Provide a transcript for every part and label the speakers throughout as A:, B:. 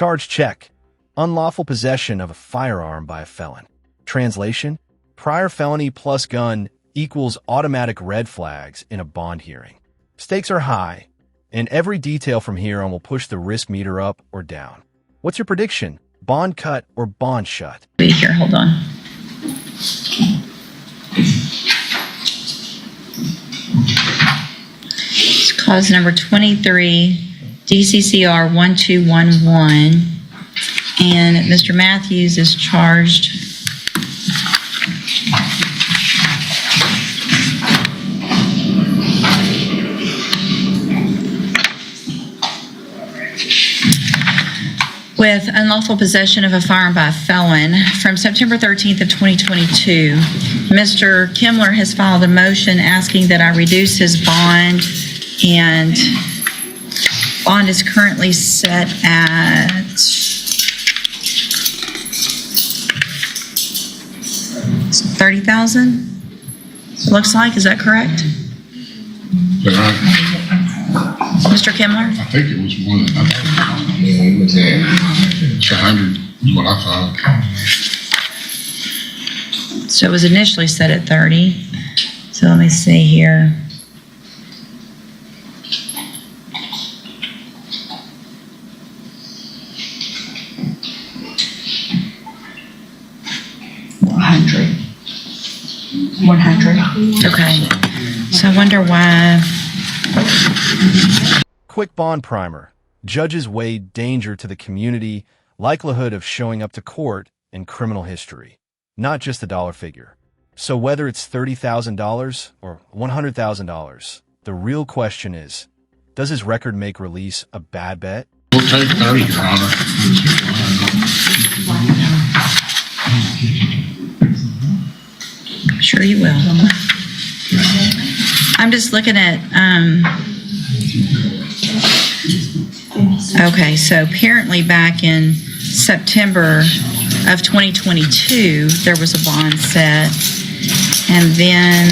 A: Charge check. Unlawful possession of a firearm by a felon. Translation: prior felony plus gun equals automatic red flags in a bond hearing. Stakes are high, and every detail from here on will push the risk meter up or down. What's your prediction? Bond cut or bond shut?
B: Wait here, hold on. It's clause number 23, DCCR 1211, and Mr. Matthews is charged with unlawful possession of a firearm by a felon from September 13th of 2022. Mr. Kimler has filed a motion asking that I reduce his bond, and bond is currently set at $30,000. It looks like, is that correct?
C: Is that right?
B: Mr. Kimler?
C: I think it was more than that.
D: Yeah, it was at
C: It's 100 is what I thought.
B: So it was initially set at 30. So let me see here. Okay. So I wonder why.
A: Quick bond primer. Judges weigh danger to the community, likelihood of showing up to court, and criminal history, not just the dollar figure. So whether it's $30,000 or $100,000, the real question is, does his record make release a bad bet?
C: We'll take 30, Your Honor.
B: I'm sure you will. I'm just looking at, okay, so apparently back in September of 2022, there was a bond set, and then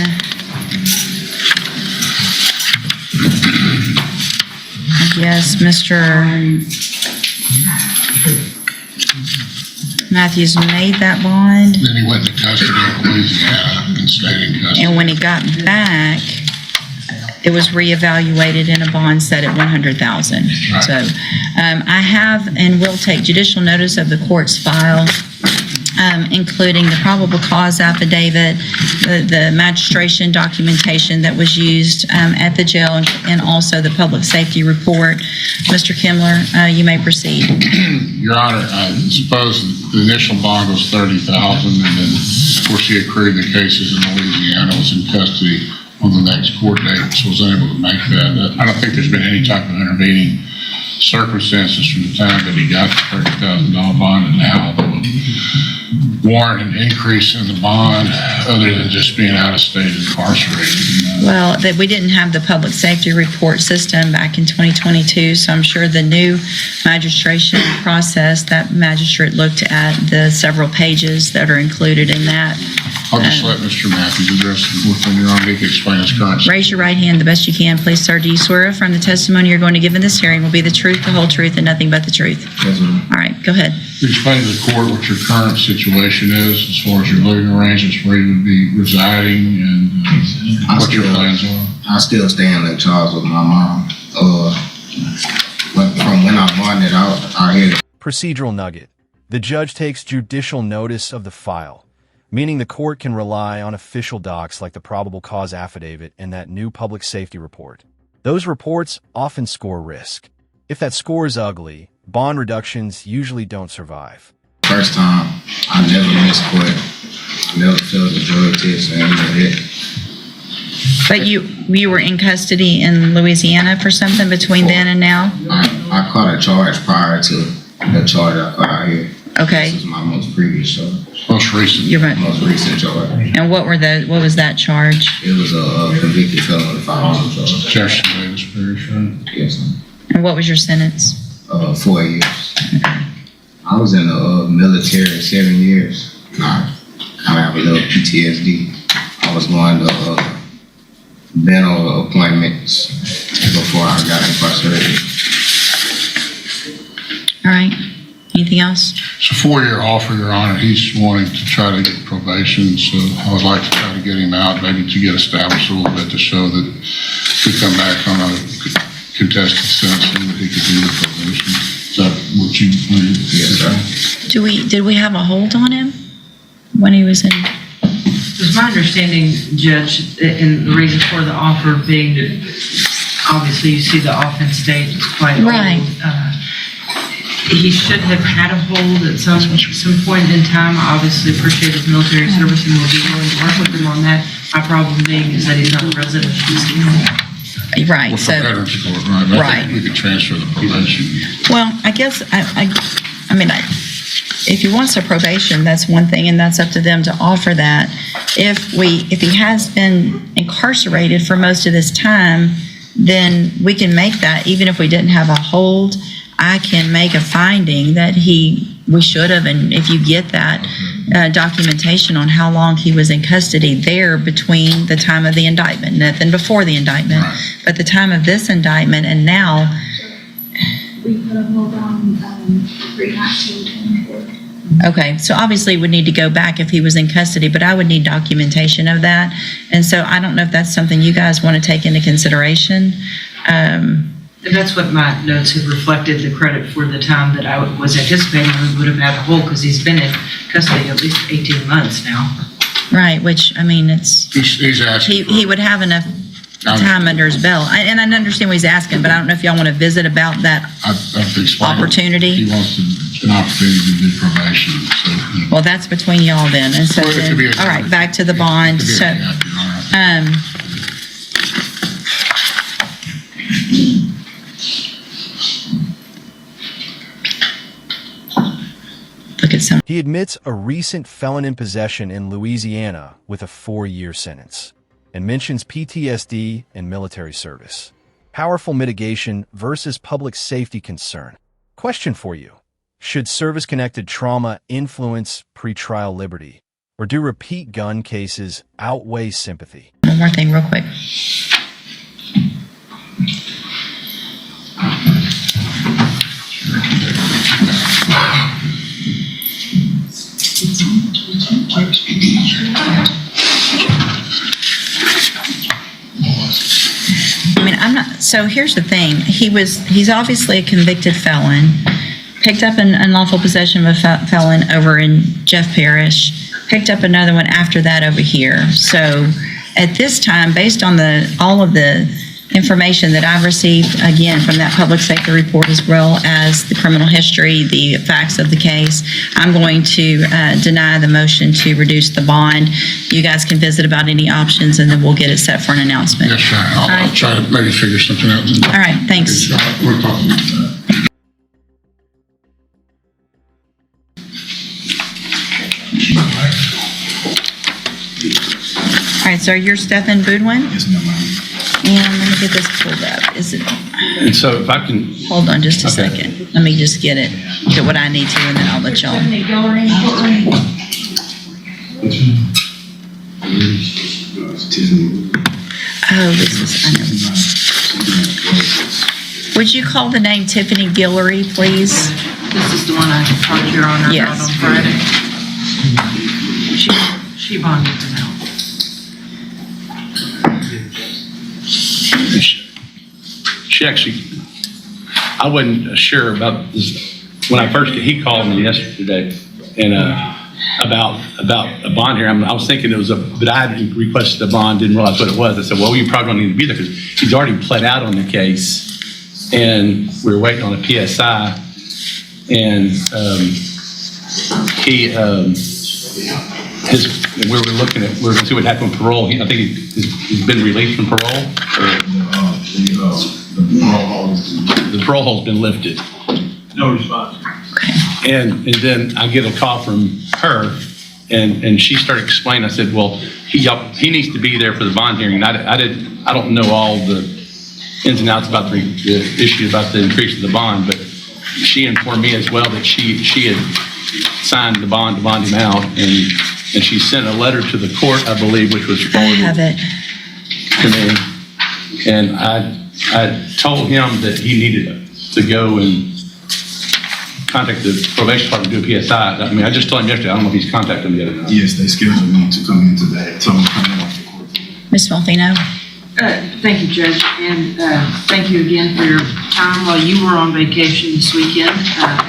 B: I guess Mr. Matthews made that bond.
C: Then he went to custody of Louisiana and stayed in custody.
B: And when he got back, it was reevaluated in a bond set at $100,000.
C: Right.
B: So I have and will take judicial notice of the court's file, including the probable cause affidavit, the magistration documentation that was used at the jail, and also the public safety report. Mr. Kimler, you may proceed.
C: Your Honor, I suppose the initial bond was $30,000, and then, of course, he accrued the cases in Louisiana, was in custody on the next court date, so was unable to make that. I don't think there's been any type of intervening circumstances from the time that he got the $30,000 bond and now that would warrant an increase in the bond other than just being out of state incarcerated.
B: Well, that we didn't have the public safety report system back in 2022, so I'm sure the new magistration process, that magistrate looked at the several pages that are included in that.
C: I'll just let Mr. Matthews address the court, and Your Honor, he can explain his current.
B: Raise your right hand the best you can, please, sir. Do you swear affirm the testimony you're going to give in this hearing will be the truth, the whole truth, and nothing but the truth?
D: Yes, ma'am.
B: All right, go ahead.
C: Explain to the court what your current situation is as far as your living arrangements, where you would be residing, and what your plans are.
D: I still stay in Lake Charles with my mom. But from when I bonded out here.
A: Procedural nugget. The judge takes judicial notice of the file, meaning the court can rely on official docs like the probable cause affidavit and that new public safety report. Those reports often score risk. If that score is ugly, bond reductions usually don't survive.
D: First time, I never missed court. I never failed the drug test or any of it.
B: But you were in custody in Louisiana for something between then and now?
D: I caught a charge prior to the charge I caught out here.
B: Okay.
D: This is my most previous charge.
C: Most recent.
B: You're right.
D: Most recent charge.
B: And what was that charge?
D: It was a convicted felon with a firearm charge.
C: Jefferson Davis Parish, right?
D: Yes, ma'am.
B: And what was your sentence?
D: 4 years. I was in the military 7 years. I have a little PTSD. I was going to dental appointments before I got incarcerated.
B: All right. Anything else?
C: It's a 4-year offer, Your Honor. He's wanting to try to get probation, so I would like to try to get him out, maybe to get established a little bit to show that he come back on a contested sentencing, that he could do the probation. Is that what you?
D: Yes, sir.
B: Did we have a hold on him when he was in?
E: It was my understanding, Judge, and the reason for the offer being, obviously you see the offense date is quite
B: Right.
E: old. He should have had a hold at some point in time. I obviously appreciate his military service and will be willing to work with him on that. My problem being is that he's not a resident of Houston.
B: Right.
C: Well, for
B: So
C: Veterans Court, right? But I
B: Right.
C: think we could transfer the probation.
B: well, I guess I mean, if he wants a probation, that's one thing, and that's up to them to offer that. If he has been incarcerated for most of this time, then we can make that. Even if we didn't have a hold, I can make a finding that we should have, and if you get that documentation on how long he was in custody there between the time of the indictment, nothing before the indictment,
C: Right.
B: but the time of this indictment and now.
F: We put a hold on 3/19/24.
B: Okay, so obviously it would need to go back if he was in custody, but I would need documentation of that. And so I don't know if that's something you guys want to take into consideration.
E: And that's what my notes have reflected, the credit for the time that I was anticipating we would have had a hold, because he's been in custody at least 18 months now.
B: Right, which, I mean,
C: He's asking.
B: he would have enough time under his belt. And I understand what he's asking, but I don't know if y'all want to visit about that.
C: I've explained.
B: Opportunity.
C: He wants an opportunity to do probation, so.
B: Well, that's between y'all then. And so,
C: Well, it could be
B: all right, back to the bond.
C: It could be
B: So,
C: a gap, Your Honor.
B: look at some.
A: He admits a recent felon in possession in Louisiana with a 4-year sentence and mentions PTSD and military service. Powerful mitigation versus public safety concern. Question for you. Should service-connected trauma influence pretrial liberty? Or do repeat gun cases outweigh sympathy?
B: One more thing real quick. I mean, I'm not, so here's the thing. He's obviously a convicted felon, picked up an unlawful possession of a felon over in Jeff Parish, picked up another one after that over here. So at this time, based on all of the information that I've received, again, from that public safety report, as well as the criminal history, the facts of the case, I'm going to deny the motion to reduce the bond. You guys can visit about any options, and then we'll get it set for an announcement.
C: Yes, sir. I'll try to maybe figure something out.
B: All right, thanks.
C: We're talking about that.
B: All right, so you're Stephen Boudwin?
D: Yes, ma'am.
B: And let me get this pulled up. Is it,
G: And so if I can,
B: hold on just a
G: Okay.
B: second. Let me just get what I need to, and then I'll let y'all. Oh, this is, I know. Would you call the name Tiffany Guillory, please?
E: This is the one I talked to Your Honor
B: Yes.
E: about on Friday. She bonded him out.
G: she actually, I wasn't sure about this. When he called me yesterday and about a bond here. I was thinking it was but I had requested a bond, didn't realize what it was. I said, well, you probably don't need to be there because he's already pled out on the case and we were waiting on a PSI. And we were going to see what happened with parole. I think he's been released from parole. The parole hold's been lifted.
H: No response.
G: And then I get a call from her, and she started explaining. I said, well, he needs to be there for the bond hearing. And I don't know all the ins and outs about the issue about the increase of the bond, but she informed me as well that she had signed the bond to bond him out, and she sent a letter to the court, I believe, which was
B: I
G: forwarded
B: have it.
G: to me. And I told him that he needed to go and contact the probation department to do a PSI. I mean, I just told him yesterday, I don't know if he's contacted him yet or not.
H: Yes, they scheduled me to come in today. So I'm coming off the court.
B: Ms. Malfino?
E: Thank you, Judge, and thank you again for your time while you were on vacation this weekend,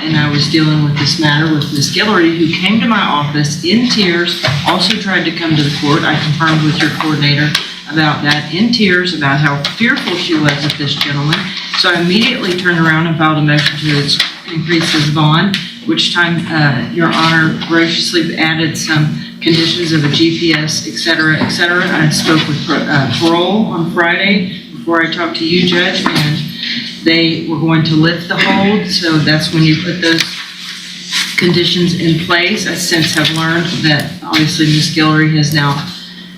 E: and I was dealing with this matter with Ms. Guillory, who came to my office in tears, also tried to come to the court. I confirmed with your coordinator about that, in tears, about how fearful she was of this gentleman. So I immediately turned around and filed a motion to increase his bond, which time Your Honor graciously added some conditions of a GPS, et cetera, et cetera. I spoke with parole on Friday before I talked to you, Judge, and they were going to lift the hold. So that's when you put those conditions in place. I since have learned that obviously Ms. Guillory has now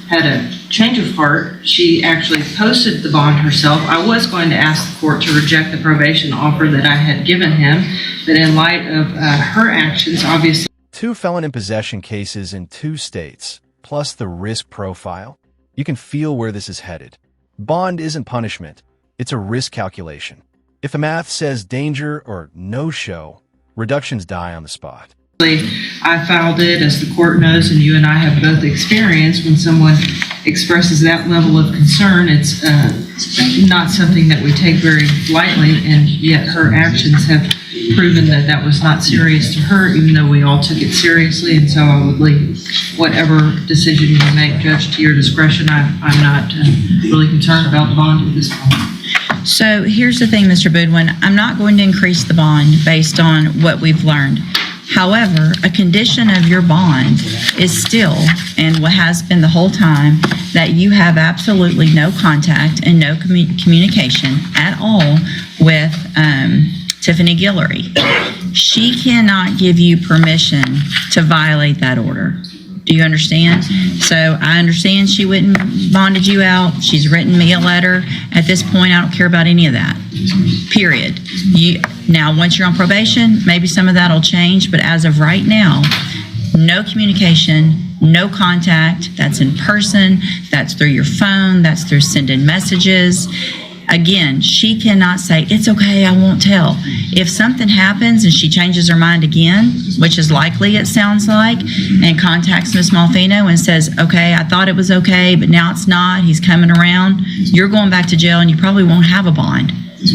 E: had a change of heart. She actually posted the bond herself. I was going to ask the court to reject the probation offer that I had given him, but in light of her actions, obviously,
A: 2 felon in possession cases in 2 states, plus the risk profile, you can feel where this is headed. Bond isn't punishment, it's a risk calculation. If the math says danger or no-show, reductions die on the spot.
E: I filed it, as the court knows, and you and I have both experienced, when someone expresses that level of concern, it's not something that we take very lightly, and yet her actions have proven that that was not serious to her, even though we all took it seriously. And so I would leave whatever decision you make, Judge, to your discretion. I'm not really concerned about the bond at this point.
B: So here's the thing, Mr. Boudwin. I'm not going to increase the bond based on what we've learned. However, a condition of your bond is still, and what has been the whole time, that you have absolutely no contact and no communication at all with Tiffany Guillory. She cannot give you permission to violate that order. Do you understand? So I understand she wouldn't bonded you out. She's written me a letter. At this point, I don't care about any of that. Period. Now, once you're on probation, maybe some of that will change, but as of right now, no communication, no contact. That's in person, that's through your phone, that's through sending messages. Again, she cannot say, it's okay, I won't tell. If something happens and she changes her mind again, which is likely it sounds like, and contacts Ms. Malfino and says, okay, I thought it was okay, but now it's not, he's coming around, you're going back to jail and you probably won't have a bond.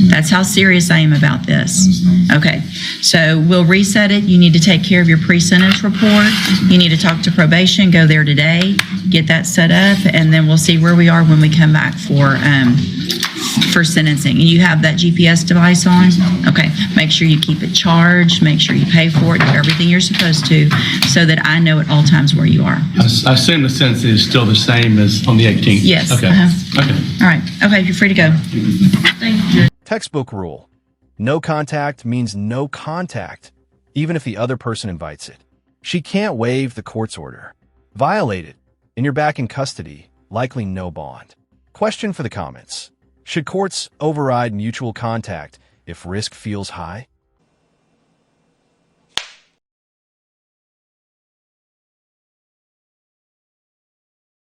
B: That's how serious I am about this. Okay, so we'll reset it. You need to take care of your pre-sentence report. You need to talk to probation, go there today, get that set up, and then we'll see where we are when we come back for sentencing. And you have that GPS device on? Okay, make sure you keep it charged, make sure you pay for it, do everything you're supposed to, so that I know at all times where you are.
G: I assume the sentence is still the same as on the 18th?
B: Yes.
G: Okay. Okay.
B: All right. Okay, you're free to go.
E: Thank you, Judge.
A: Textbook rule. No contact means no contact, even if the other person invites it. She can't waive the court's order. Violate it, and you're back in custody, likely no bond. Question for the comments. Should courts override mutual contact if risk feels high?